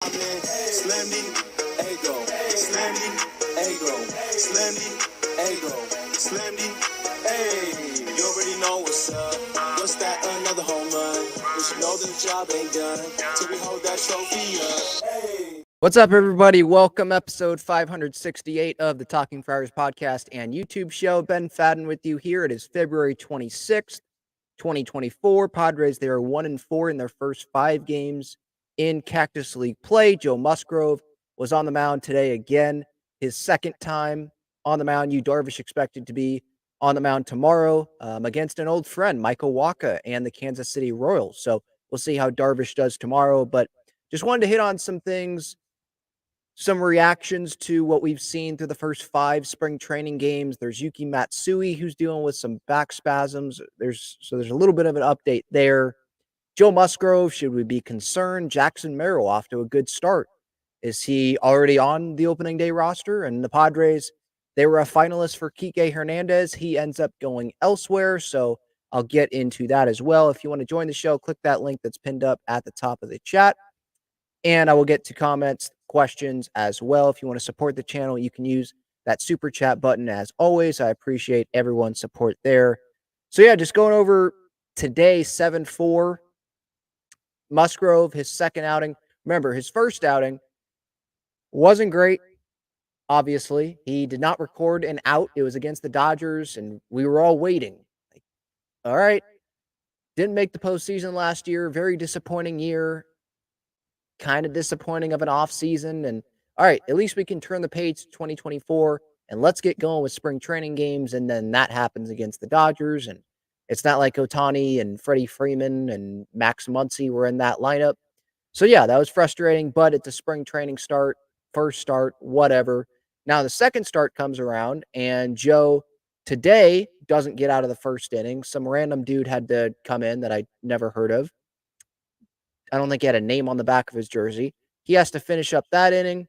Slimmy, Ego, Slimmy, Ego, Slimmy, Ego, Slimmy, hey. You already know what's up. What's that? Another home run. But you know the job ain't done till we hold that trophy up. Hey. What's up, everybody? Welcome, episode 568 of the Talking Friars podcast and YouTube show. Ben Fadden with you here. It is February 26th, 2024. Padres, they are 1-4 in their first 5 games in Cactus League play. Joe Musgrove was on the mound today again, his second time on the mound. Yu Darvish expected to be on the mound tomorrow against an old friend, Michael Wacha, and the Kansas City Royals. So we'll see how Darvish does tomorrow, but just wanted to hit on some things, some reactions to what we've seen through the first 5 spring training games. There's Kiké Matsui, who's dealing with some back spasms. There's a little bit of an update there. Joe Musgrove, should we be concerned? Jackson Merrill off to a good start. Is he already on the opening day roster? And the Padres, they were a finalist for Kiké Hernandez. He ends up going elsewhere, so I'll get into that as well. If you want to join the show, click that link that's pinned up at the top of the chat. And I will get to comments, questions as well. If you want to support the channel, you can use that super chat button as always. I appreciate everyone's support there. So yeah, just going over today, 7-4. Musgrove, his second outing. Remember, his first outing wasn't great, obviously. He did not record an out. It was against the Dodgers, and we were all waiting. Like, all right. Didn't make the postseason last year. Very disappointing year. Kind of disappointing of an off season. And all right, at least we can turn the page to 2024 and let's get going with spring training games. And then that happens against the Dodgers. And it's not like Ohtani and Freddie Freeman and Max Muncy were in that lineup. So yeah, that was frustrating, but it's a spring training start, first start, whatever. Now the second start comes around and Joe today doesn't get out of the first inning. Some random dude had to come in that I never heard of. I don't think he had a name on the back of his jersey. He has to finish up that inning.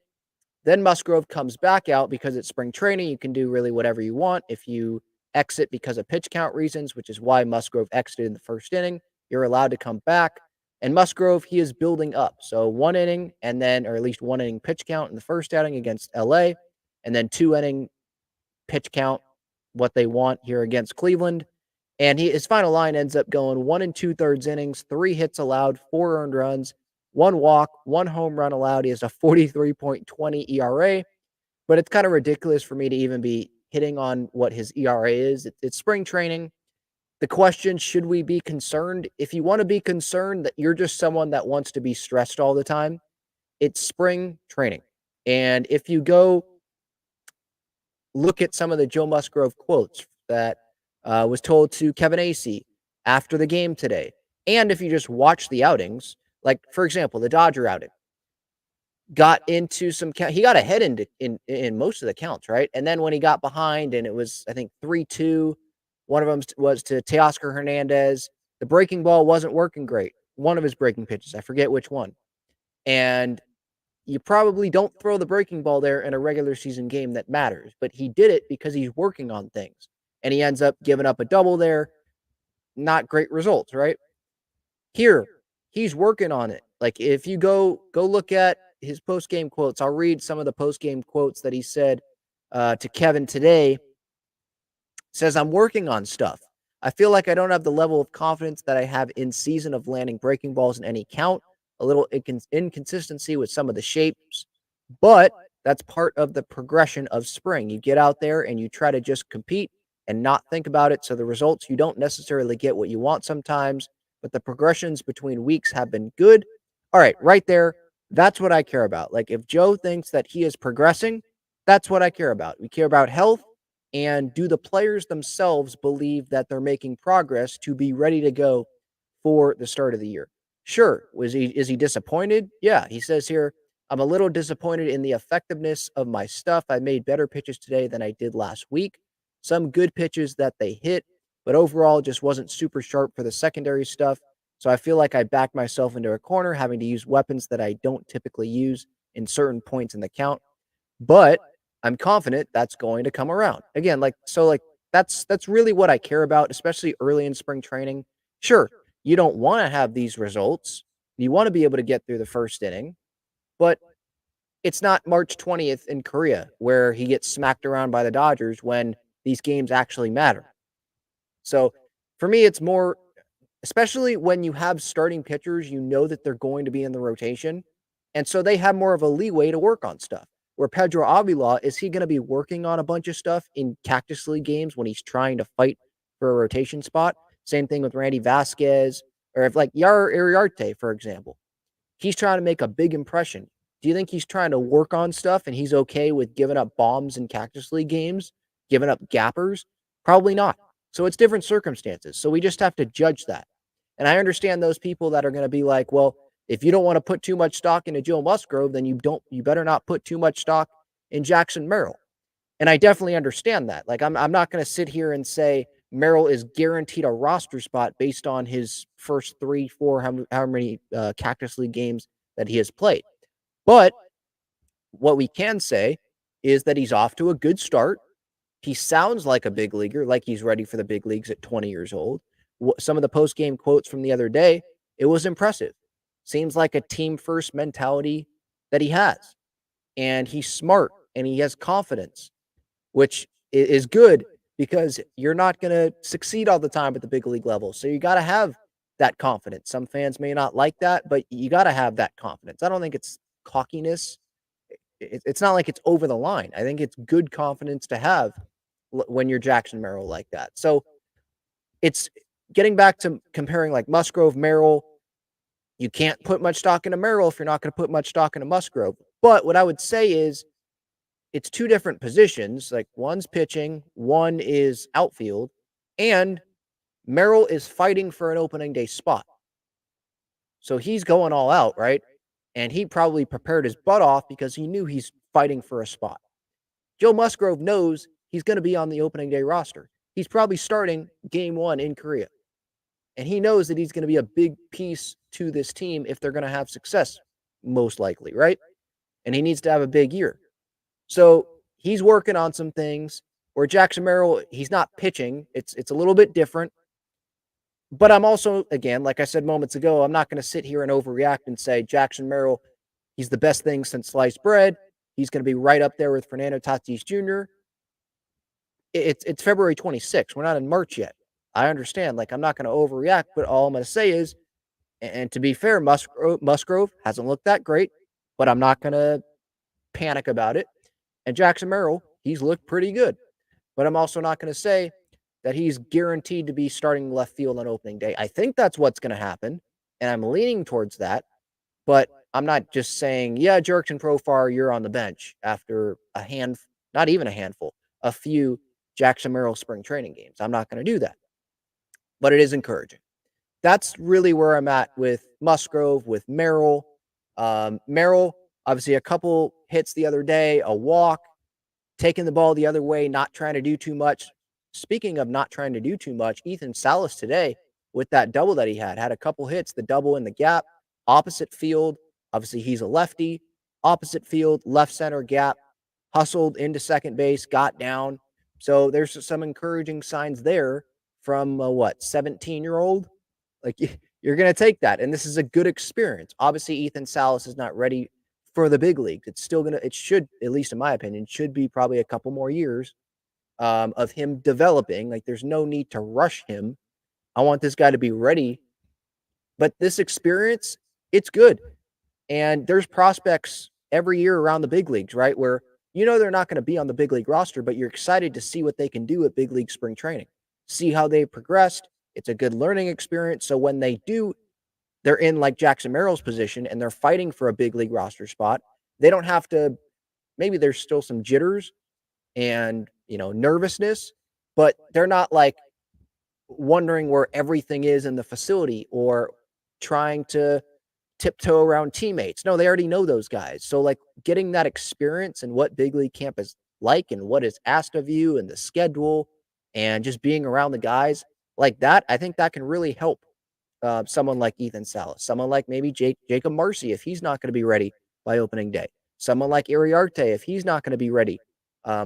Then Musgrove comes back out because it's spring training. You can do really whatever you want. If you exit because of pitch count reasons, which is why Musgrove exited in the first inning, you're allowed to come back. And Musgrove, he is building up. So 1 inning and then, or at least 1 inning pitch count in the first outing against LA, and then 2 inning pitch count, what they want here against Cleveland. And his final line ends up going 1 2/3 innings, 3 hits allowed, 4 earned runs, 1 walk, 1 home run allowed. He has a 43.20 ERA, but it's kind of ridiculous for me to even be hitting on what his ERA is. It's spring training. The question, should we be concerned? If you want to be concerned that you're just someone that wants to be stressed all the time, it's spring training. And if you go look at some of the Joe Musgrove quotes that was told to Kevin Acee after the game today, and if you just watch the outings, like, for example, the Dodger outing, got into some he got ahead in most of the counts, right? And then when he got behind and it was, I think, 3-2, one of them was to Teoscar Hernandez. The breaking ball wasn't working great. One of his breaking pitches, I forget which one. And you probably don't throw the breaking ball there in a regular season game that matters, but he did it because he's working on things. And he ends up giving up a double there. Not great results, right? Here, he's working on it. Like, if you go look at his post-game quotes, I'll read some of the post-game quotes that he said to Kevin today. Says, "I'm working on stuff. I feel like I don't have the level of confidence that I have in season of landing breaking balls in any count. A little inconsistency with some of the shapes, but that's part of the progression of spring. You get out there and you try to just compete and not think about it. So the results, you don't necessarily get what you want sometimes, but the progressions between weeks have been good." All right, right there. That's what I care about. Like, if Joe thinks that he is progressing, that's what I care about. We care about health. And do the players themselves believe that they're making progress to be ready to go for the start of the year? Sure. Is he disappointed? Yeah. He says here, "I'm a little disappointed in the effectiveness of my stuff. I made better pitches today than I did last week. Some good pitches that they hit, but overall just wasn't super sharp for the secondary stuff. So I feel like I backed myself into a corner, having to use weapons that I don't typically use in certain points in the count. But I'm confident that's going to come around." Again, that's really what I care about, especially early in spring training. Sure, you don't want to have these results. You want to be able to get through the first inning, but it's not March 20th in Korea where he gets smacked around by the Dodgers when these games actually matter. So for me, it's more, especially when you have starting pitchers, you know that they're going to be in the rotation. And so they have more of a leeway to work on stuff. Where Pedro Avila, is he going to be working on a bunch of stuff in Cactus League games when he's trying to fight for a rotation spot? Same thing with Randy Vasquez, or if like Yar Iriarte, for example. He's trying to make a big impression. Do you think he's trying to work on stuff and he's okay with giving up bombs in Cactus League games, giving up gappers? Probably not. So it's different circumstances. So we just have to judge that. And I understand those people that are going to be like, well, if you don't want to put too much stock into Joe Musgrove, then you better not put too much stock in Jackson Merrill. And I definitely understand that. Like I'm not going to sit here and say Merrill is guaranteed a roster spot based on his first 3, 4, how many Cactus League games that he has played. But what we can say is that he's off to a good start. He sounds like a big leaguer, like he's ready for the big leagues at 20 years old. Some of the post-game quotes from the other day, it was impressive. Seems like a team-first mentality that he has. And he's smart and he has confidence, which is good because you're not going to succeed all the time at the big league level. So you got to have that confidence. Some fans may not like that, but you got to have that confidence. I don't think it's cockiness. It's not like it's over the line. I think it's good confidence to have when you're Jackson Merrill like that. So it's getting back to comparing like Musgrove, Merrill. You can't put much stock into Merrill if you're not going to put much stock into Musgrove. But what I would say is it's two different positions. Like one's pitching, one is outfield, and Merrill is fighting for an opening day spot. So he's going all out, right? And he probably prepared his butt off because he knew he's fighting for a spot. Joe Musgrove knows he's going to be on the opening day roster. He's probably starting game 1 in Korea. And he knows that he's going to be a big piece to this team if they're going to have success, most likely, right? And he needs to have a big year. So he's working on some things where Jackson Merrill, he's not pitching. It's a little bit different. But I'm also, again, like I said moments ago, I'm not going to sit here and overreact and say Jackson Merrill, he's the best thing since sliced bread. He's going to be right up there with Fernando Tatis Jr. It's February 26th. We're not in March yet. I understand. Like, I'm not going to overreact, but all I'm going to say is, and to be fair, Musgrove hasn't looked that great, but I'm not going to panic about it. And Jackson Merrill, he's looked pretty good. But I'm also not going to say that he's guaranteed to be starting left field on opening day. I think that's what's going to happen, and I'm leaning towards that. But I'm not just saying, yeah, Jurickson Profar, you're on the bench after not even a handful, a few Jackson Merrill spring training games. I'm not going to do that. But it is encouraging. That's really where I'm at with Musgrove, with Merrill. Merrill, obviously a couple hits the other day, a walk, taking the ball the other way, not trying to do too much. Speaking of not trying to do too much, Ethan Salas today with that double that he had a couple hits, the double in the gap, opposite field. Obviously, he's a lefty, opposite field, left center gap, hustled into second base, got down. So there's some encouraging signs there from 17-year-old? Like you're going to take that. And this is a good experience. Obviously, Ethan Salas is not ready for the big leagues. It should, at least in my opinion, should be probably a couple more years of him developing. Like there's no need to rush him. I want this guy to be ready. But this experience, it's good. And there's prospects every year around the big leagues, right? Where they're not going to be on the big league roster, but you're excited to see what they can do at big league spring training. See how they've progressed. It's a good learning experience. So when they do, they're in like Jackson Merrill's position and they're fighting for a big league roster spot. They don't have to, maybe there's still some jitters and, nervousness, but they're not like wondering where everything is in the facility or trying to tiptoe around teammates. No, they already know those guys. So like getting that experience and what big league camp is like and what is asked of you and the schedule and just being around the guys like that, I think that can really help someone like Ethan Salas, someone like maybe Jacob Marcy if he's not going to be ready by opening day, someone like Iriarte if he's not going to be ready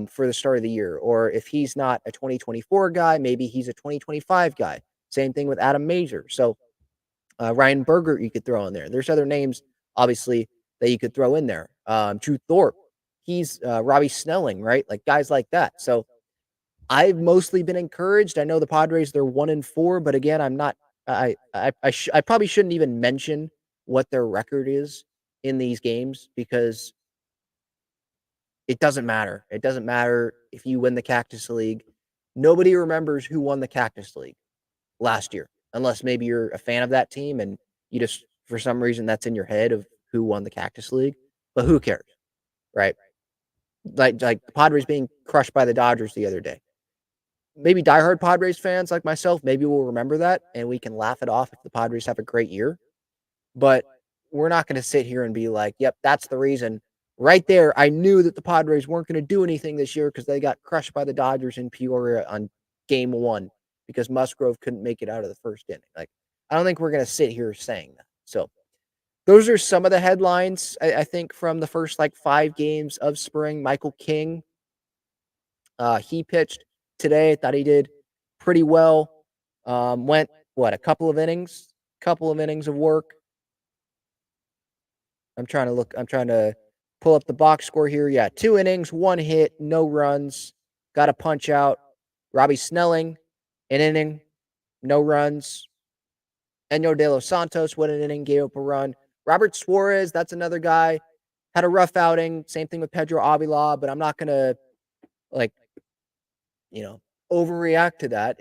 for the start of the year, or if he's not a 2024 guy, maybe he's a 2025 guy. Same thing with Adam Mazur. So Ryan Berger you could throw in there. There's other names, obviously, that you could throw in there. Drew Thorpe, he's Robbie Snelling, right? Like guys like that. So I've mostly been encouraged. I know the Padres, they're 1-4, but again, I'm not. I probably shouldn't even mention what their record is in these games because it doesn't matter. It doesn't matter if you win the Cactus League. Nobody remembers who won the Cactus League last year, unless maybe you're a fan of that team and you just, for some reason, that's in your head of who won the Cactus League. But who cares, right? Like the Padres being crushed by the Dodgers the other day. Maybe diehard Padres fans like myself, maybe we'll remember that and we can laugh it off if the Padres have a great year. But we're not going to sit here and be like, yep, that's the reason. Right there, I knew that the Padres weren't going to do anything this year because they got crushed by the Dodgers in Peoria on game 1 because Musgrove couldn't make it out of the first inning. Like, I don't think we're going to sit here saying that. So those are some of the headlines, I think, from the first 5 games of spring. Michael King, he pitched today. I thought he did pretty well. Went, a couple of innings of work. I'm trying to pull up the box score here. Yeah, 2 innings, 1 hit, no runs. Got a punch out. Robbie Snelling, an inning, no runs. Enyo De Los Santos, went an inning, gave up a run. Robert Suarez, that's another guy, had a rough outing. Same thing with Pedro Avila, but I'm not going to, overreact to that.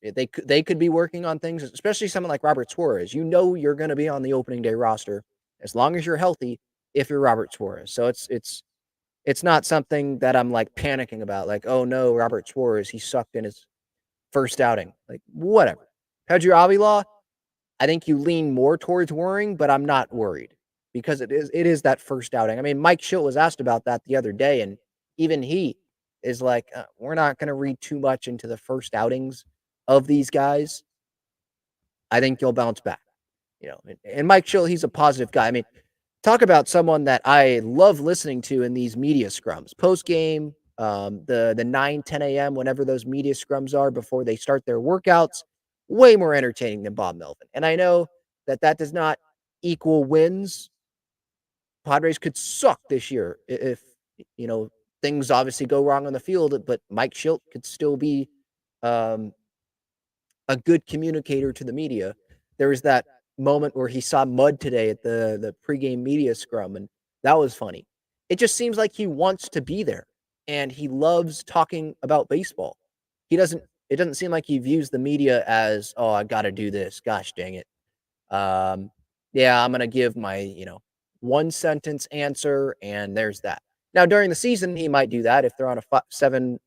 They could be working on things, especially someone like Robert Suarez. You know you're going to be on the opening day roster as long as you're healthy if you're Robert Suarez. So it's not something that I'm panicking about, oh no, Robert Suarez, he sucked in his first outing. Whatever. Pedro Avila, I think you lean more towards worrying, but I'm not worried because it is that first outing. I mean, Mike Schilt was asked about that the other day, and even he is we're not going to read too much into the first outings of these guys. I think you'll bounce back. And Mike Schilt, he's a positive guy. I mean, talk about someone that I love listening to in these media scrums. Post-game, the 9, 10 a.m., whenever those media scrums are before they start their workouts, way more entertaining than Bob Melvin. And I know that does not equal wins. Padres could suck this year if, things obviously go wrong on the field, but Mike Schilt could still be a good communicator to the media. There was that moment where he saw mud today at the pregame media scrum, and that was funny. It just seems like he wants to be there, and he loves talking about baseball. It doesn't seem like he views the media as, oh, I got to do this. Gosh dang it. Yeah, I'm going to give my, 1-sentence answer, and there's that. Now, during the season, he might do that if they're on a 7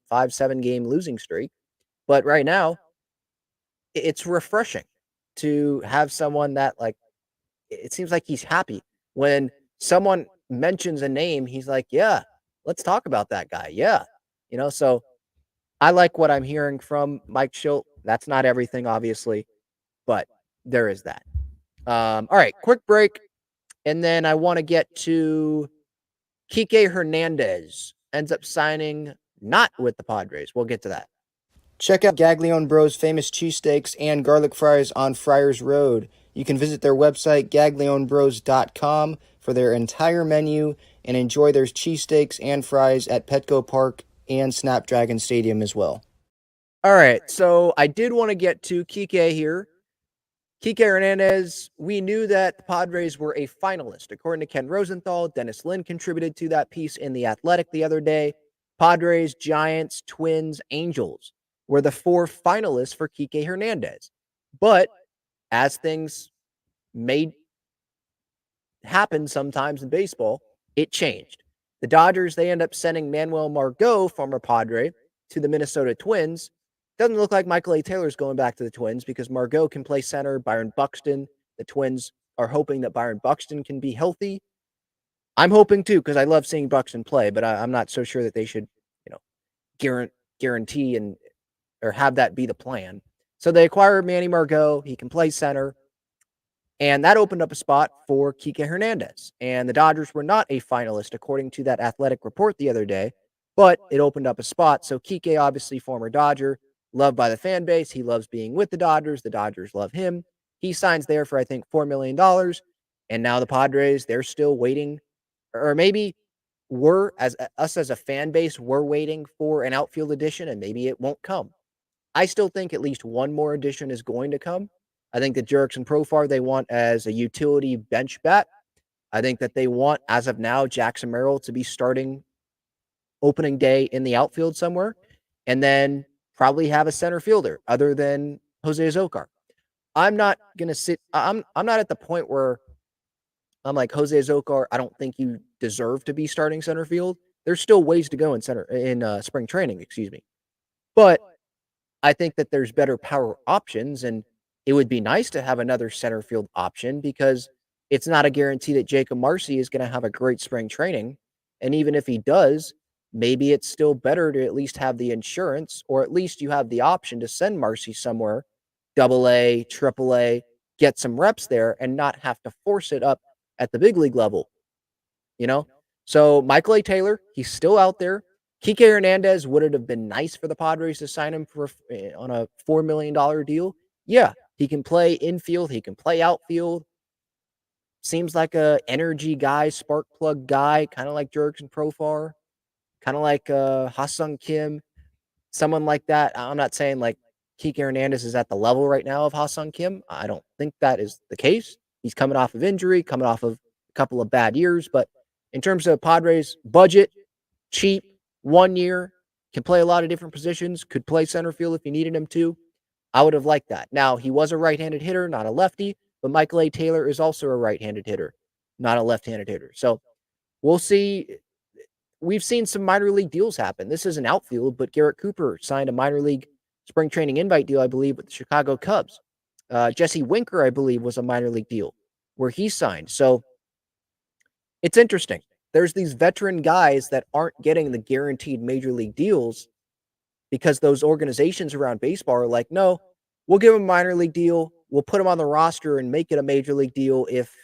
game losing streak. But right now, it's refreshing to have someone that, it seems like he's happy. When someone mentions a name, he's like, yeah, let's talk about that guy. Yeah. So I like what I'm hearing from Mike Schilt. That's not everything, obviously, but there is that. All right, quick break. And then I want to get to Kiké Hernandez ends up signing not with the Padres. We'll get to that. Check out Gaglione Bros' famous cheesesteaks and garlic fries on Friars Road. You can visit their website, gaglionebros.com, for their entire menu and enjoy their cheesesteaks and fries at Petco Park and Snapdragon Stadium as well. All right, so I did want to get to Kiké here. Kiké Hernandez, we knew that the Padres were a finalist. According to Ken Rosenthal, Dennis Lin contributed to that piece in The Athletic the other day. Padres, Giants, Twins, Angels were the 4 finalists for Kiké Hernandez. But as things may happen sometimes in baseball, it changed. The Dodgers, they end up sending Manuel Margot, former Padre, to the Minnesota Twins. Doesn't look like Michael A. Taylor's going back to the Twins because Margot can play center. Byron Buxton, the Twins are hoping that Byron Buxton can be healthy. I'm hoping too because I love seeing Buxton play, but I'm not so sure that they should, guarantee or have that be the plan. So they acquired Manny Margot. He can play center. And that opened up a spot for Kiké Hernandez. And the Dodgers were not a finalist, according to that Athletic report the other day, but it opened up a spot. So Kiké, obviously former Dodger, loved by the fan base. He loves being with the Dodgers. The Dodgers love him. He signs there for, I think, $4 million. And now the Padres, they're still waiting, or maybe us as a fan base, we're waiting for an outfield addition, and maybe it won't come. I still think at least one more addition is going to come. I think that Jurickson Profar they want as a utility bench bat. I think that they want, as of now, Jackson Merrill to be starting opening day in the outfield somewhere, and then probably have a center fielder other than Jose Azocar. I'm not gonna sit. I'm not at the point where I'm like Jose Azocar. I don't think you deserve to be starting center field. There's still ways to go in spring training. Excuse me, but I think that there's better power options, and it would be nice to have another center field option because it's not a guarantee that Jacob Marcy is going to have a great spring training. And even if he does, maybe it's still better to at least have the insurance, or at least you have the option to send Marcy somewhere, double A, triple A, get some reps there and not have to force it up at the big league level, you know? So Michael A. Taylor, he's still out there. Kiké Hernandez, would it have been nice for the Padres to sign him on a $4 million deal? Yeah, he can play infield, he can play outfield. Seems like a energy guy, spark plug guy, kind of like Jurickson Profar, kind of like Ha-Seong Kim, someone like that. I'm not saying like Kiké Hernandez is at the level right now of Ha-Seong Kim. I don't think that is the case. He's coming off of injury, coming off of a couple of bad years, but in terms of Padres budget, cheap, 1 year, can play a lot of different positions, could play center field if you needed him to. I would have liked that. Now, he was a right-handed hitter, not a lefty, but Michael A. Taylor is also a right-handed hitter, not a left-handed hitter. So we'll see. We've seen some minor league deals happen. This is an outfield, but Garrett Cooper signed a minor league spring training invite deal, I believe, with the Chicago Cubs. Jesse Winker, I believe, was a minor league deal where he signed. So it's interesting. There's these veteran guys that aren't getting the guaranteed major league deals because those organizations around baseball are like, no, we'll give him a minor league deal. We'll put him on the roster and make it a major league deal if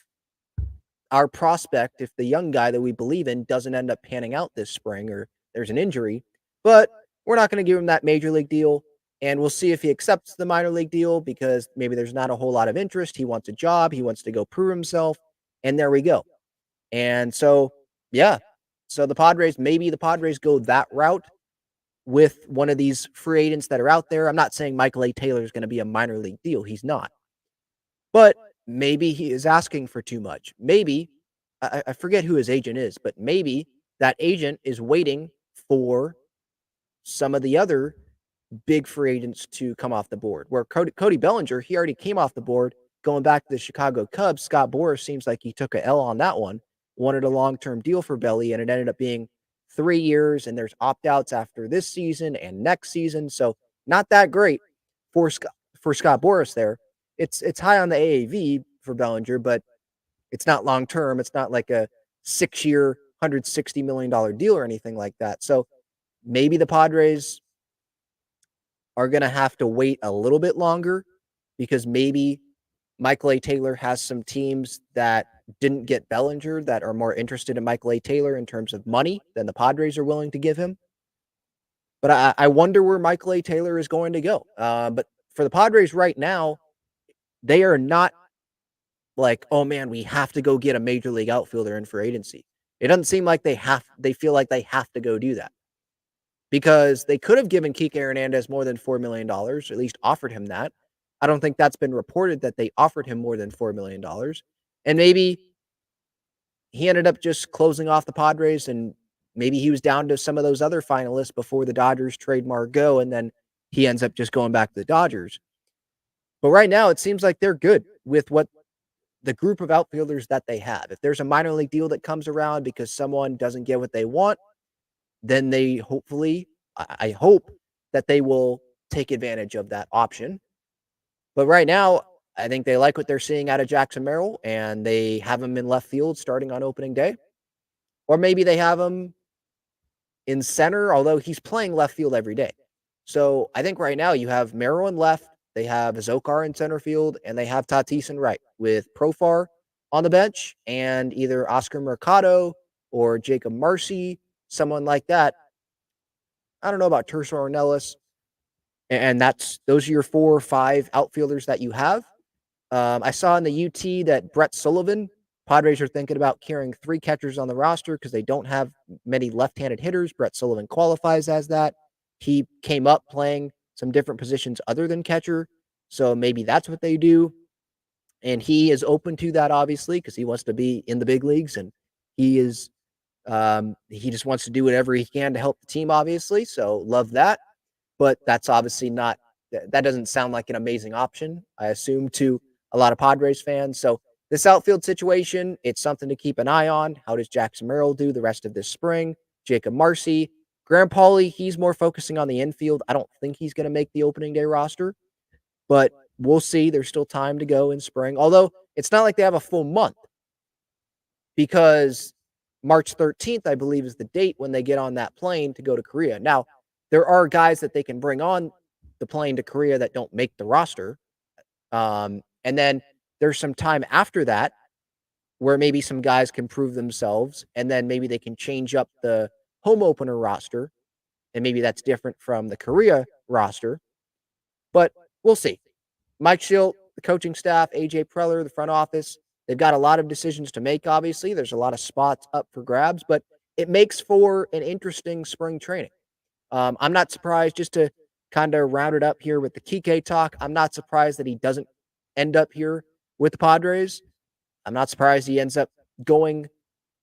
our prospect, if the young guy that we believe in doesn't end up panning out this spring or there's an injury. But we're not going to give him that major league deal. And we'll see if he accepts the minor league deal because maybe there's not a whole lot of interest. He wants a job. He wants to go prove himself. And there we go. And so, yeah. So maybe the Padres go that route with one of these free agents that are out there. I'm not saying Michael A. Taylor is going to be a minor league deal. He's not. But maybe he is asking for too much. Maybe, I forget who his agent is, but maybe that agent is waiting for some of the other big free agents to come off the board. Where Cody Bellinger, he already came off the board going back to the Chicago Cubs. Scott Boras seems like he took a L on that one, wanted a long-term deal for Belly, and it ended up being 3 years, and there's opt-outs after this season and next season. So not that great for Scott Boras there. It's high on the AAV for Bellinger, but it's not long-term. It's not like a 6-year, $160 million deal or anything like that. So maybe the Padres are going to have to wait a little bit longer because maybe Michael A. Taylor has some teams that didn't get Bellinger that are more interested in Michael A. Taylor in terms of money than the Padres are willing to give him. But I wonder where Michael A. Taylor is going to go. But for the Padres right now, they are not like, oh man, we have to go get a major league outfielder in for agency. It doesn't seem like they feel like they have to go do that. Because they could have given Kiké Hernandez more than $4 million, or at least offered him that. I don't think that's been reported that they offered him more than $4 million. And maybe he ended up just closing off the Padres, and maybe he was down to some of those other finalists before the Dodgers trade Margot, and then he ends up just going back to the Dodgers. But right now, it seems like they're good with what the group of outfielders that they have. If there's a minor league deal that comes around because someone doesn't get what they want, then they hopefully, I hope that they will take advantage of that option. But right now, I think they like what they're seeing out of Jackson Merrill, and they have him in left field starting on opening day. Or maybe they have him in center, although he's playing left field every day. So I think right now you have Merrill in left, they have Zokar in center field, and they have Tatis in right with Profar on the bench and either Oscar Mercado or Jacob Marcy, someone like that. I don't know about Tercer Ornelas. And those are your 4 or 5 outfielders that you have. I saw in the UT that Brett Sullivan Padres are thinking about carrying 3 catchers on the roster because they don't have many left-handed hitters. Brett Sullivan qualifies as that. He came up playing some different positions other than catcher, so maybe that's what they do. And he is open to that, obviously, because he wants to be in the big leagues, and he is he just wants to do whatever he can to help the team, obviously. So love that. But that's obviously not, that doesn't sound like an amazing option, I assume, to a lot of Padres fans. So this outfield situation, it's something to keep an eye on. How does Jackson Merrill do the rest of this spring? Jacob Marcy, Graham Pauley, he's more focusing on the infield. I don't think he's going to make the opening day roster, but we'll see. There's still time to go in spring. Although it's not like they have a full month, because March 13th, I believe, is the date when they get on that plane to go to Korea. Now, there are guys that they can bring on the plane to Korea that don't make the roster. And then there's some time after that where maybe some guys can prove themselves, and then maybe they can change up the home opener roster, and maybe that's different from the Korea roster. But we'll see. Mike Schilt, the coaching staff, AJ Preller, the front office, they've got a lot of decisions to make, obviously. There's a lot of spots up for grabs, but it makes for an interesting spring training. I'm not surprised, just to kind of round it up here with the Kiké talk, I'm not surprised that he doesn't end up here with the Padres. I'm not surprised he ends up going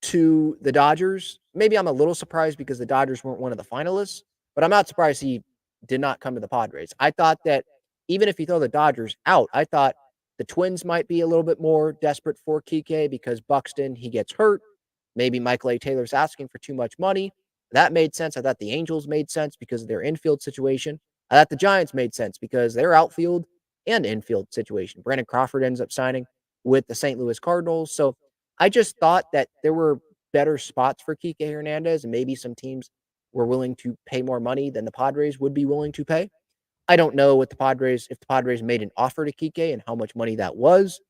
to the Dodgers. Maybe I'm a little surprised because the Dodgers weren't one of the finalists, but I'm not surprised he did not come to the Padres. I thought that even if you throw the Dodgers out, I thought the Twins might be a little bit more desperate for Kiké because Buxton, he gets hurt. Maybe Michael A. Taylor's asking for too much money. That made sense. I thought the Angels made sense because of their infield situation. I thought the Giants made sense because their outfield and infield situation. Brandon Crawford ends up signing with the St. Louis Cardinals. So I just thought that there were better spots for Kiké Hernandez, and maybe some teams were willing to pay more money than the Padres would be willing to pay. I don't know what the Padres, if the Padres made an offer to Kiké and how much money that was,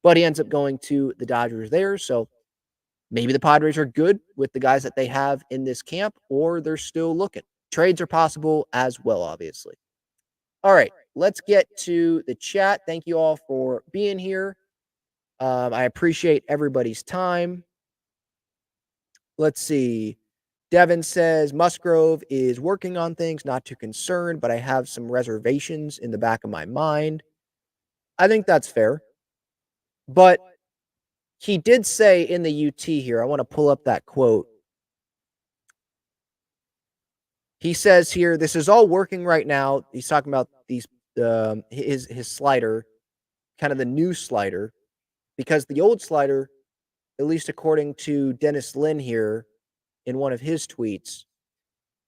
but he ends up going to the Dodgers there. So maybe the Padres are good with the guys that they have in this camp, or they're still looking. Trades are possible as well, obviously. All right, let's get to the chat. Thank you all for being here. I appreciate everybody's time. Let's see. Devin says, Musgrove is working on things, not too concerned, but I have some reservations in the back of my mind. I think that's fair. But he did say in the UT here, I want to pull up that quote. He says here, this is all working right now. He's talking about these his slider, kind of the new slider, because the old slider, at least according to Dennis Lynn here in one of his tweets,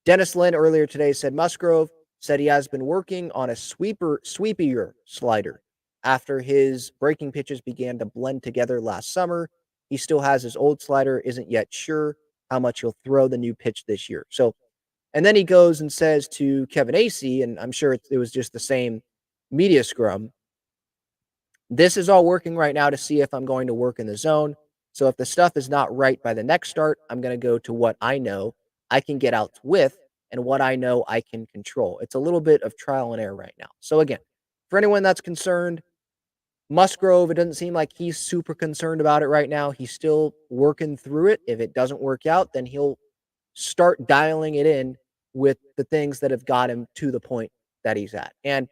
Dennis Lynn earlier today said Musgrove said he has been working on a sweepier slider after his breaking pitches began to blend together last summer. He still has his old slider, isn't yet sure how much he'll throw the new pitch this year. So, and then he goes and says to Kevin Acee, and I'm sure it was just the same media scrum, this is all working right now to see if I'm going to work in the zone. So if the stuff is not right by the next start, I'm going to go to what I know I can get out with and what I know I can control. It's a little bit of trial and error right now. So again, for anyone that's concerned, Musgrove, it doesn't seem like he's super concerned about it right now. He's still working through it. If it doesn't work out, then he'll start dialing it in with the things that have got him to the point that he's at. And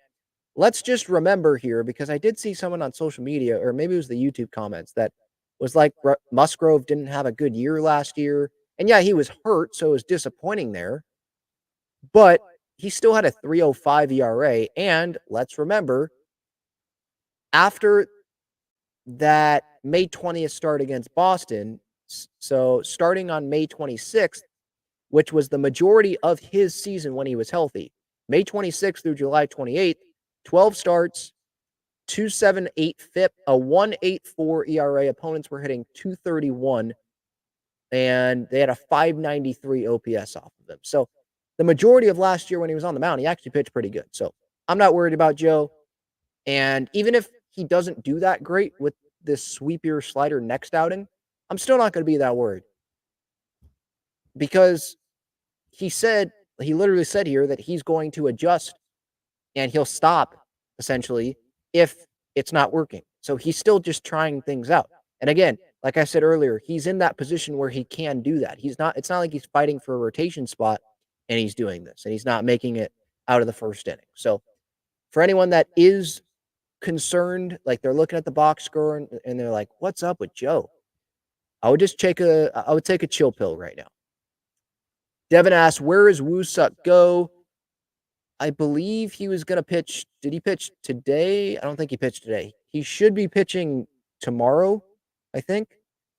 let's just remember here, because I did see someone on social media, or maybe it was the YouTube comments, that was like Musgrove didn't have a good year last year. And yeah, he was hurt, so it was disappointing there. But he still had a 3.05 ERA. And let's remember, after that May 20th start against Boston, so starting on May 26th, which was the majority of his season when he was healthy, May 26th through July 28th, 12 starts, 2.78 FIP, a 1.84 ERA. Opponents were hitting 231, and they had a 593 OPS off of him. So the majority of last year when he was on the mound, he actually pitched pretty good. So I'm not worried about Joe. And even if he doesn't do that great with this sweepier slider next outing, I'm still not going to be that worried. Because he literally said here that he's going to adjust and he'll stop, essentially, if it's not working. So he's still just trying things out. And again, like I said earlier, he's in that position where he can do that. It's not like he's fighting for a rotation spot and he's doing this and he's not making it out of the first inning. So for anyone that is concerned, like they're looking at the box score and they're like, what's up with Joe? I would take a chill pill right now. Devin asks, where is Woo-Suk Go? I believe he was going to pitch. Did he pitch today? I don't think he pitched today. He should be pitching tomorrow, I think.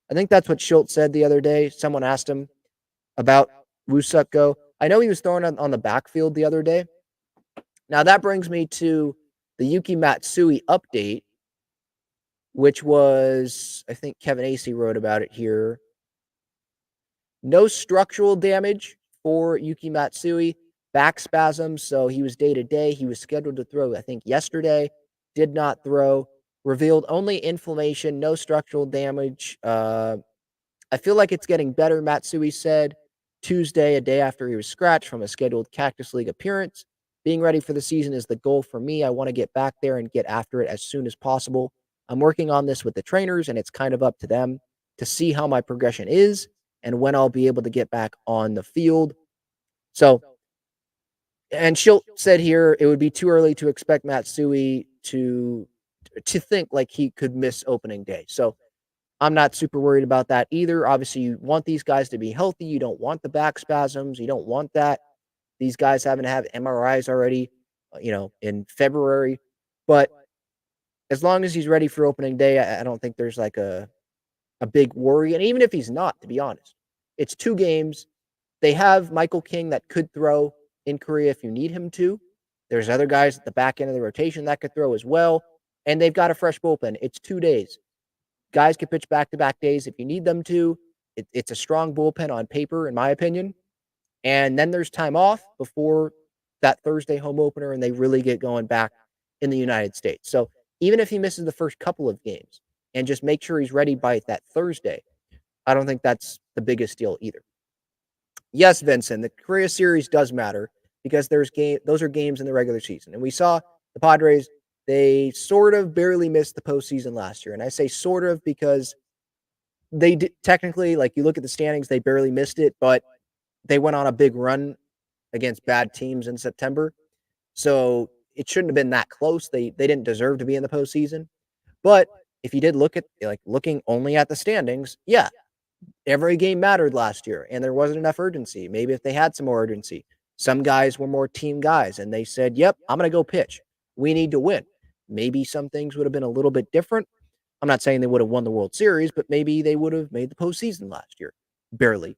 I think that's what Schultz said the other day. Someone asked him about Woo-Suk Go. I know he was throwing on the backfield the other day. Now, that brings me to the Yuki Matsui update, which was, I think Kevin Acey wrote about it here. No structural damage for Yuki Matsui. Back spasms, so he was day-to-day. He was scheduled to throw, I think, yesterday. Did not throw. Revealed only inflammation, no structural damage. I feel like it's getting better, Matsui said. Tuesday, a day after he was scratched from a scheduled Cactus League appearance. Being ready for the season is the goal for me. I want to get back there and get after it as soon as possible. I'm working on this with the trainers, and it's kind of up to them to see how my progression is and when I'll be able to get back on the field. So, and Schultz said here it would be too early to expect Matsui to think like he could miss opening day. So I'm not super worried about that either. Obviously, you want these guys to be healthy. You don't want the back spasms. You don't want that. These guys having to have MRIs already, in February. But as long as he's ready for opening day, I don't think there's like a big worry. And even if he's not, to be honest, it's 2 games. They have Michael King that could throw in Korea if you need him to. There's other guys at the back end of the rotation that could throw as well. And they've got a fresh bullpen. It's 2 days. Guys can pitch back-to-back days if you need them to. It's a strong bullpen on paper, in my opinion. And then there's time off before that Thursday home opener, and they really get going back in the United States. So even if he misses the first couple of games and just make sure he's ready by that Thursday, I don't think that's the biggest deal either. Yes, Vincent, the Korea series does matter because those are games in the regular season. And we saw the Padres, they sort of barely missed the postseason last year. And I say sort of because they did, technically, like you look at the standings, they barely missed it, but they went on a big run against bad teams in September. So it shouldn't have been that close. They didn't deserve to be in the postseason. But if you did look at looking only at the standings, yeah, every game mattered last year and there wasn't enough urgency. Maybe if they had some more urgency, some guys were more team guys and they said, yep, I'm going to go pitch. We need to win. Maybe some things would have been a little bit different. I'm not saying they would have won the World Series, but maybe they would have made the postseason last year. Barely.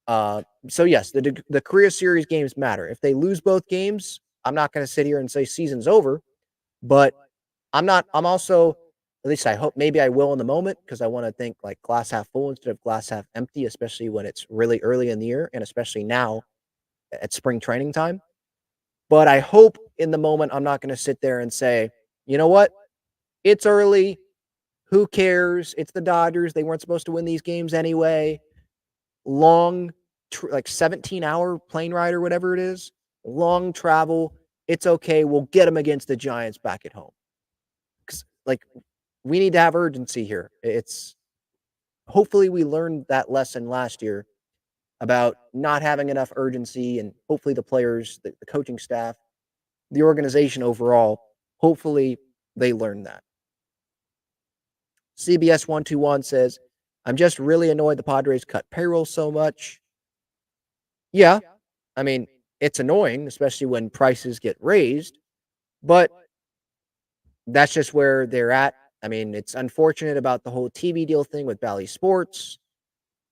So yes, the Korea series games matter. If they lose both games, I'm not going to sit here and say season's over, but I'm also, at least I hope, maybe I will in the moment because I want to think like glass half full instead of glass half empty, especially when it's really early in the year and especially now at spring training time. But I hope in the moment I'm not going to sit there and say, you know what? It's early. Who cares? It's the Dodgers. They weren't supposed to win these games anyway. Long, like 17-hour plane ride or whatever it is. Long travel. It's okay. We'll get them against the Giants back at home. Because, we need to have urgency here. Hopefully we learned that lesson last year about not having enough urgency, and hopefully the players, the coaching staff, the organization overall, hopefully they learned that. CBS 121 says, I'm just really annoyed the Padres cut Payroll so much. Yeah, I mean, it's annoying, especially when prices get raised, but that's just where they're at. I mean, it's unfortunate about the whole TV deal thing with Bally Sports.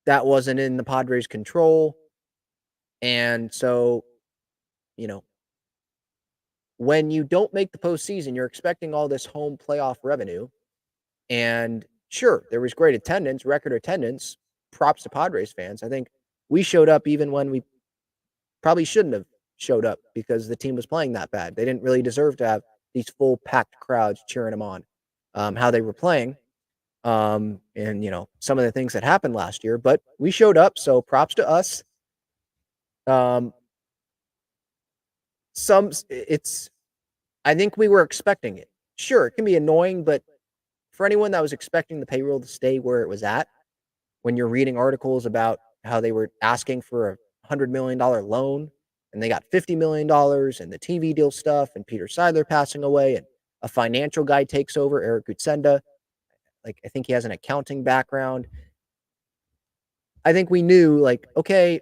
That wasn't in the Padres' control. And so, when you don't make the postseason, you're expecting all this home playoff revenue. And sure, there was great attendance, record attendance. Props to Padres fans. I think we showed up even when we probably shouldn't have showed up because the team was playing that bad. They didn't really deserve to have these full packed crowds cheering them on, how they were playing. And, some of the things that happened last year, but we showed up. So props to us. I think we were expecting it. Sure, it can be annoying, but for anyone that was expecting the payroll to stay where it was at, when you're reading articles about how they were asking for a $100 million loan and they got $50 million and the TV deal stuff and Peter Seidler passing away and a financial guy takes over, Eric Gutsenda. Like, I think he has an accounting background. I think we knew, like, okay,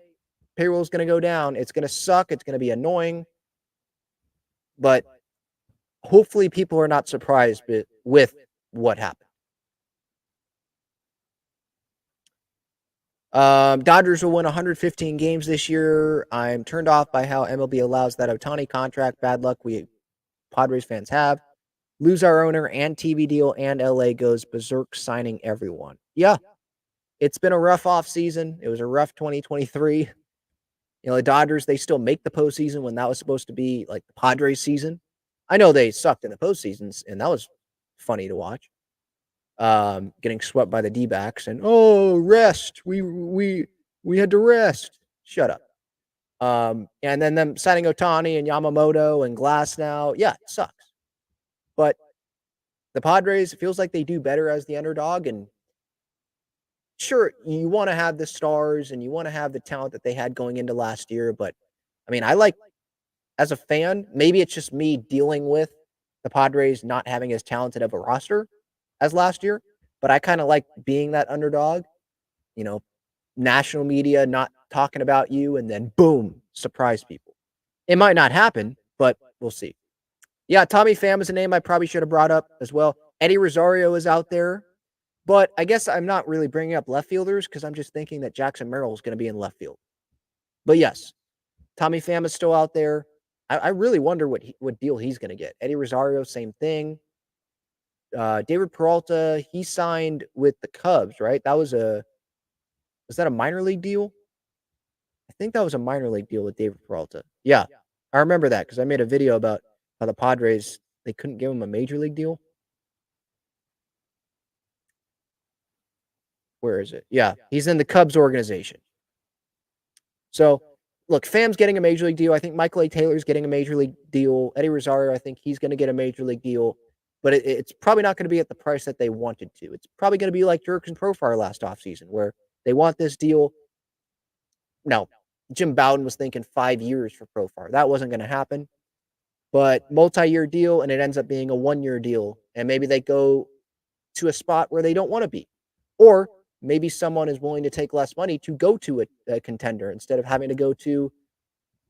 payroll's going to go down. It's going to suck. It's going to be annoying. But hopefully people are not surprised with what happened. Dodgers will win 115 games this year. I'm turned off by how MLB allows that Ohtani contract. Bad luck we Padres fans have. Lose our owner and TV deal, and LA goes berserk signing everyone. Yeah, it's been a rough offseason. It was a rough 2023. The Dodgers, they still make the postseason when that was supposed to be like the Padres season. I know they sucked in the postseasons, and that was funny to watch. Getting swept by the D-backs and rest. We had to rest. Shut up. And then them signing Ohtani and Yamamoto and Glass now. Yeah, it sucks. But the Padres, it feels like they do better as the underdog. And sure, you want to have the stars and you want to have the talent that they had going into last year. But I mean, I like, as a fan, maybe it's just me dealing with the Padres not having as talented of a roster as last year, but I kind of like being that underdog, national media not talking about you and then boom, surprise people. It might not happen, but we'll see. Yeah, Tommy Pham is a name I probably should have brought up as well. Eddie Rosario is out there, but I guess I'm not really bringing up left fielders because I'm just thinking that Jackson Merrill is going to be in left field. But yes, Tommy Pham is still out there. I really wonder what deal he's going to get. Eddie Rosario, same thing. David Peralta, he signed with the Cubs, right? Was that a minor league deal? I think that was a minor league deal with David Peralta. Yeah, I remember that because I made a video about how the Padres, they couldn't give him a major league deal. Where is it? Yeah, he's in the Cubs organization. So, look, Pham's getting a major league deal. I think Michael A. Taylor's getting a major league deal. Eddie Rosario, I think he's going to get a major league deal. But it's probably not going to be at the price that they wanted to. It's probably going to be like Jurickson Profar last offseason, where they want this deal. No, Jim Bowden was thinking 5 years for Profar. That wasn't going to happen. But multi-year deal, and it ends up being a 1-year deal. And maybe they go to a spot where they don't want to be. Or maybe someone is willing to take less money to go to a contender instead of having to go to,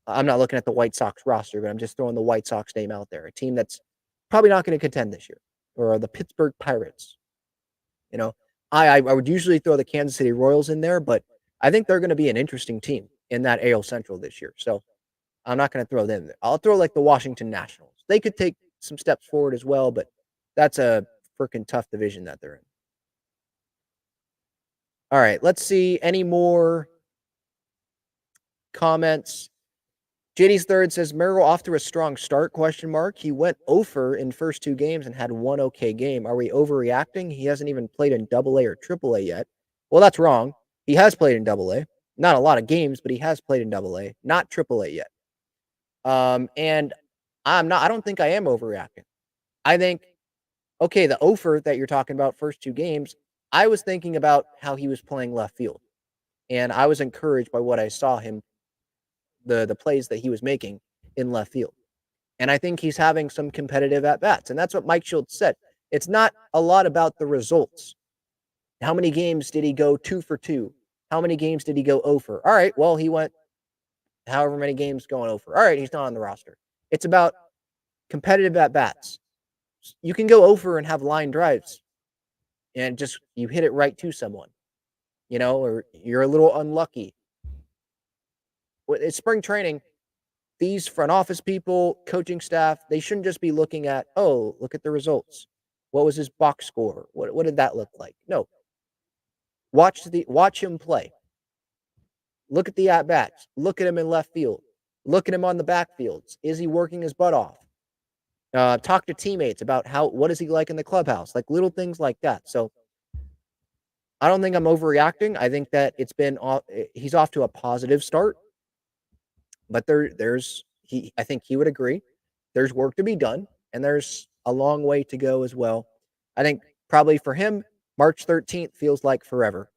I'm not looking at the White Sox roster, but I'm just throwing the White Sox name out there. A team that's probably not going to contend this year. Or the Pittsburgh Pirates. I would usually throw the Kansas City Royals in there, but I think they're going to be an interesting team in that AL Central this year. So I'm not going to throw them there. I'll throw like the Washington Nationals. They could take some steps forward as well, but that's a freaking tough division that they're in. All right, let's see any more comments. JD's third says Merrill off to a strong start, ? He went 0 in first 2 games and had 1 okay game. Are we overreacting? He hasn't even played in AA or AAA yet. Well, that's wrong. He has played in AA. Not a lot of games, but he has played in AA, not AAA yet. And I don't think I am overreacting. I think, okay, the 0 that you're talking about, first 2 games, I was thinking about how he was playing left field. And I was encouraged by what I saw him, the plays that he was making in left field. And I think he's having some competitive at-bats. And that's what Mike Shields said. It's not a lot about the results. How many games did he go 2 for 2? How many games did he go 0 for? All right, well, he went however many games going 0 for. All right, he's not on the roster. It's about competitive at-bats. You can go 0 for and have line drives and just you hit it right to someone, or you're a little unlucky. It's spring training. These front office people, coaching staff, they shouldn't just be looking at, look at the results. What was his box score? What did that look like? No. Watch him play. Look at the at-bats. Look at him in left field. Look at him on the backfields. Is he working his butt off? Talk to teammates about what is he like in the clubhouse? Like little things like that. So I don't think I'm overreacting. I think that he's off to a positive start. But I think he would agree. There's work to be done, and there's a long way to go as well. I think probably for him, March 13th feels like forever,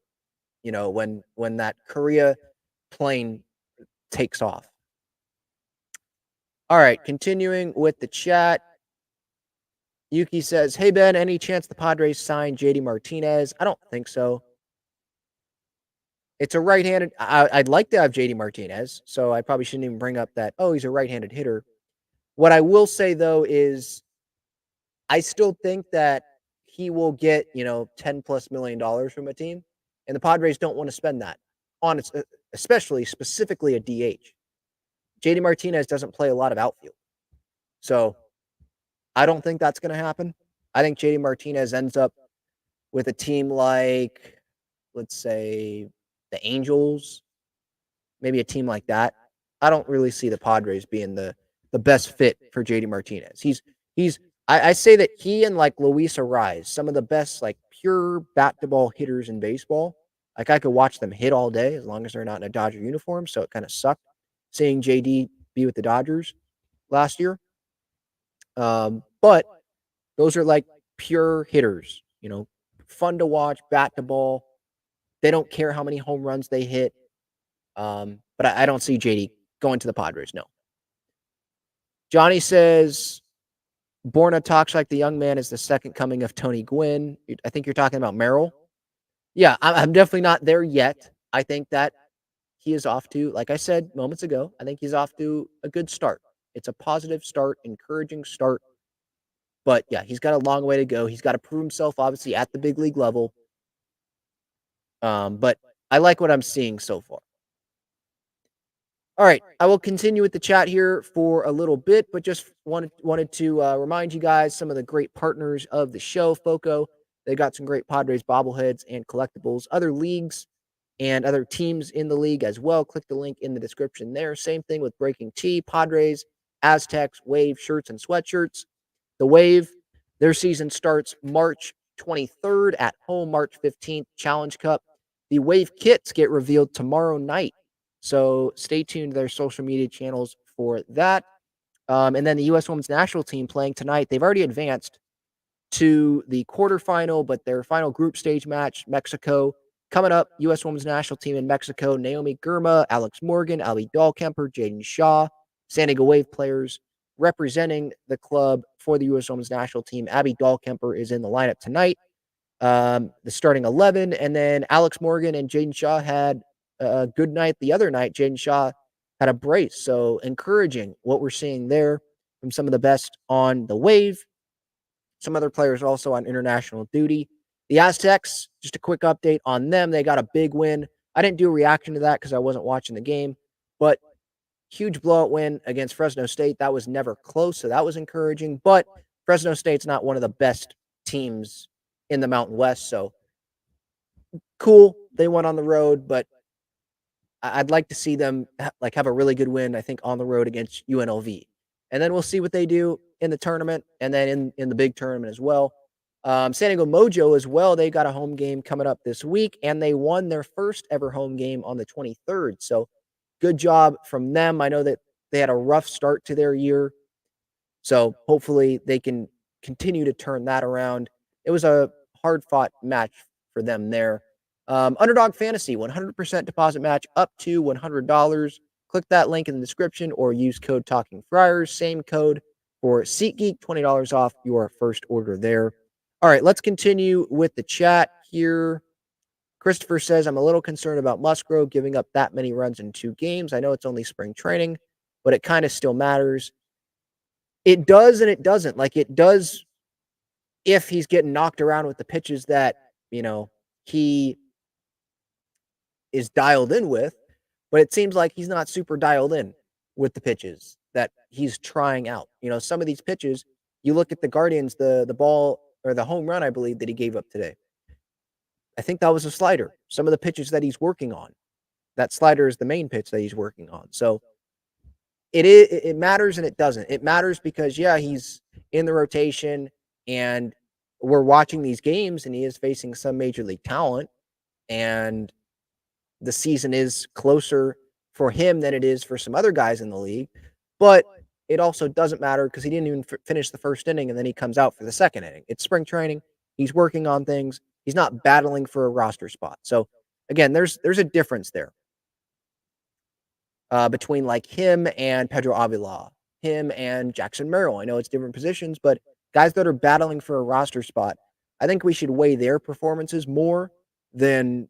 when that Korea plane takes off. All right, continuing with the chat. Yuki says, "Hey, Ben, any chance the Padres sign JD Martinez?" I don't think so. It's a right-handed. I'd like to have JD Martinez, so I probably shouldn't even bring up that, oh, he's a right-handed hitter. What I will say, though, is I still think that he will get, $10+ million from a team, and the Padres don't want to spend that on it, especially specifically a DH. JD Martinez doesn't play a lot of outfield. So I don't think that's going to happen. I think JD Martinez ends up with a team like, let's say, the Angels, maybe a team like that. I don't really see the Padres being the best fit for JD Martinez. I say that he and like Luis Arraez, some of the best like pure bat to ball hitters in baseball. Like I could watch them hit all day as long as they're not in a Dodger uniform. So it kind of sucked seeing JD be with the Dodgers last year. But those are like pure hitters, fun to watch, bat to ball. They don't care how many home runs they hit. But I don't see JD going to the Padres, no. Johnny says, Borna talks like the young man is the second coming of Tony Gwynn. I think you're talking about Merrill. Yeah, I'm definitely not there yet. I think that he is off to, like I said moments ago, I think he's off to a good start. It's a positive start, encouraging start. But yeah, he's got a long way to go. He's got to prove himself, obviously, at the big league level. But I like what I'm seeing so far. All right, I will continue with the chat here for a little bit, but just wanted to remind you guys some of the great partners of the show. FOCO, they got some great Padres bobbleheads and collectibles. Other leagues and other teams in the league as well. Click the link in the description there. Same thing with Breaking Tea, Padres, Aztecs, Wave shirts and sweatshirts. The Wave, their season starts March 23rd at home, March 15th, Challenge Cup. The Wave kits get revealed tomorrow night. So stay tuned to their social media channels for that. And then the U.S. Women's National Team playing tonight. They've already advanced to the quarterfinal, but their final group stage match, Mexico. Coming up, U.S. Women's National Team in Mexico, Naomi Girma, Alex Morgan, Ali Dahlkemper, Jaden Shaw, San Diego Wave players representing the club for the U.S. Women's National Team. Abby Dahlkemper is in the lineup tonight, the starting 11. And then Alex Morgan and Jaden Shaw had a good night the other night. Jaden Shaw had a brace. So encouraging what we're seeing there from some of the best on the Wave. Some other players also on international duty. The Aztecs, just a quick update on them. They got a big win. I didn't do a reaction to that because I wasn't watching the game, but huge blowout win against Fresno State. That was never close, so that was encouraging. But Fresno State's not one of the best teams in the Mountain West, so cool. They went on the road, but I'd like to see them have a really good win, I think, on the road against UNLV. And then we'll see what they do in the tournament and then in the big tournament as well. San Diego Mojo as well, they got a home game coming up this week, and they won their first ever home game on the 23rd. So good job from them. I know that they had a rough start to their year, so hopefully they can continue to turn that around. It was a hard-fought match for them there. Underdog Fantasy, 100% deposit match up to $100. Click that link in the description or use code Talking Friars. Same code for SeatGeek, $20 off your first order there. All right, let's continue with the chat here. Christopher says, I'm a little concerned about Musgrove giving up that many runs in 2 games. I know it's only spring training, but it kind of still matters. It does and it doesn't. Like it does if he's getting knocked around with the pitches that, he is dialed in with, but it seems like he's not super dialed in with the pitches that he's trying out. Some of these pitches, you look at the Guardians, the ball or the home run, I believe, that he gave up today. I think that was a slider. Some of the pitches that he's working on, that slider is the main pitch that he's working on. So it matters and it doesn't. It matters because, yeah, he's in the rotation and we're watching these games and he is facing some major league talent, and the season is closer for him than it is for some other guys in the league. But it also doesn't matter because he didn't even finish the first inning and then he comes out for the second inning. It's spring training. He's working on things. He's not battling for a roster spot. So again, there's a difference there between like him and Pedro Avila, him and Jackson Merrill. I know it's different positions, but guys that are battling for a roster spot, I think we should weigh their performances more than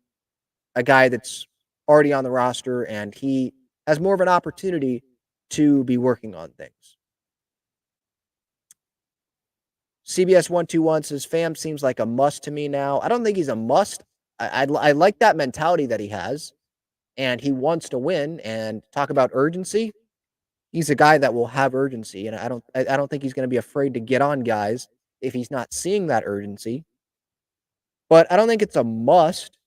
a guy that's already on the roster and he has more of an opportunity to be working on things. CBS 121 says Pham seems like a must to me now. I don't think he's a must. I like that mentality that he has, and he wants to win. And talk about urgency. He's a guy that will have urgency, and I don't think he's going to be afraid to get on guys if he's not seeing that urgency. But I don't think it's a must.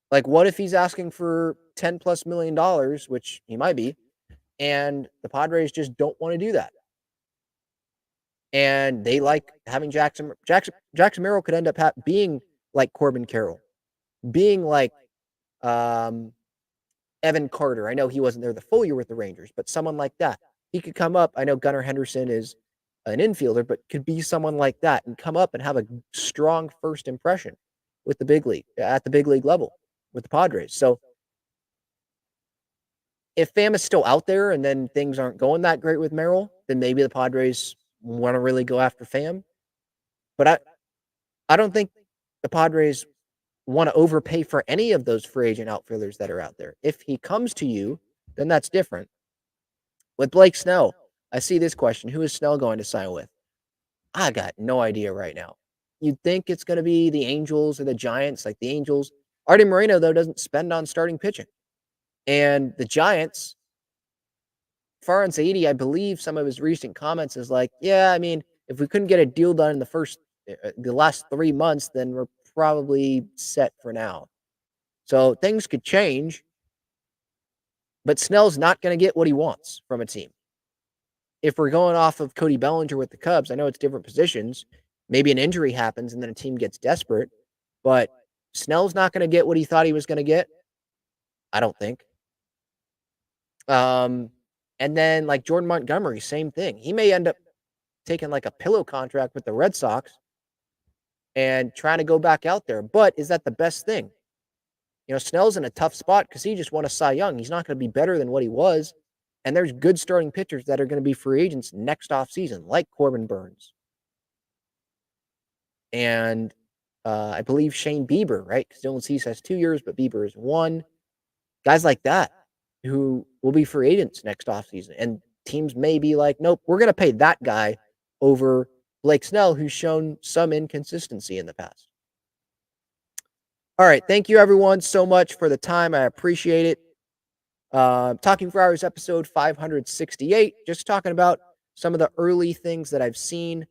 Like, what if he's asking for $10+ million, which he might be, and the Padres just don't want to do that? And they like having Jackson Merrill could end up being like Corbin Carroll, being like Evan Carter. I know he wasn't there the full year with the Rangers, but someone like that. He could come up. I know Gunnar Henderson is an infielder, but could be someone like that and come up and have a strong first impression with the big league, at the big league level with the Padres. So if Pham is still out there and then things aren't going that great with Merrill, then maybe the Padres want to really go after Pham. But I don't think the Padres want to overpay for any of those free agent outfielders that are out there. If he comes to you, then that's different. With Blake Snell, I see this question. Who is Snell going to sign with? I got no idea right now. You'd think it's going to be the Angels or the Giants, like the Angels. Artie Moreno, though, doesn't spend on starting pitching. And the Giants, Farhan Zaidi, I believe some of his recent comments is like, yeah, I mean, if we couldn't get a deal done in the last 3 months, then we're probably set for now. So things could change, but Snell's not going to get what he wants from a team. If we're going off of Cody Bellinger with the Cubs, I know it's different positions. Maybe an injury happens and then a team gets desperate, but Snell's not going to get what he thought he was going to get. I don't think. And then like Jordan Montgomery, same thing. He may end up taking like a pillow contract with the Red Sox and trying to go back out there. But is that the best thing? You know, Snell's in a tough spot because he just won a Cy Young. He's not going to be better than what he was. And there's good starting pitchers that are going to be free agents next offseason, like Corbin Burnes. And I believe Shane Bieber, right? Because Dylan Cease has 2 years, but Bieber is 1. Guys like that who will be free agents next offseason. And teams may be like, nope, we're going to pay that guy over Blake Snell, who's shown some inconsistency in the past. All right. Thank you, everyone, so much for the time. I appreciate it. Talking for Hours episode 568, just talking about some of the early things that I've seen.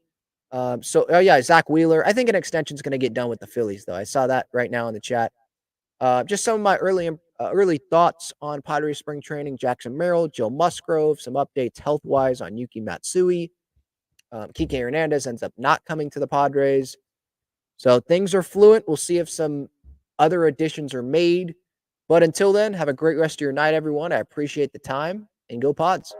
Zach Wheeler. I think an extension is going to get done with the Phillies, though. I saw that right now in the chat. Just some of my early thoughts on Padres Spring Training. Jackson Merrill, Joe Musgrove, some updates health-wise on Yuki Matsui. Kiké Hernandez ends up not coming to the Padres. So things are fluent. We'll see if some other additions are made. But until then, have a great rest of your night, everyone. I appreciate the time, and go Pods.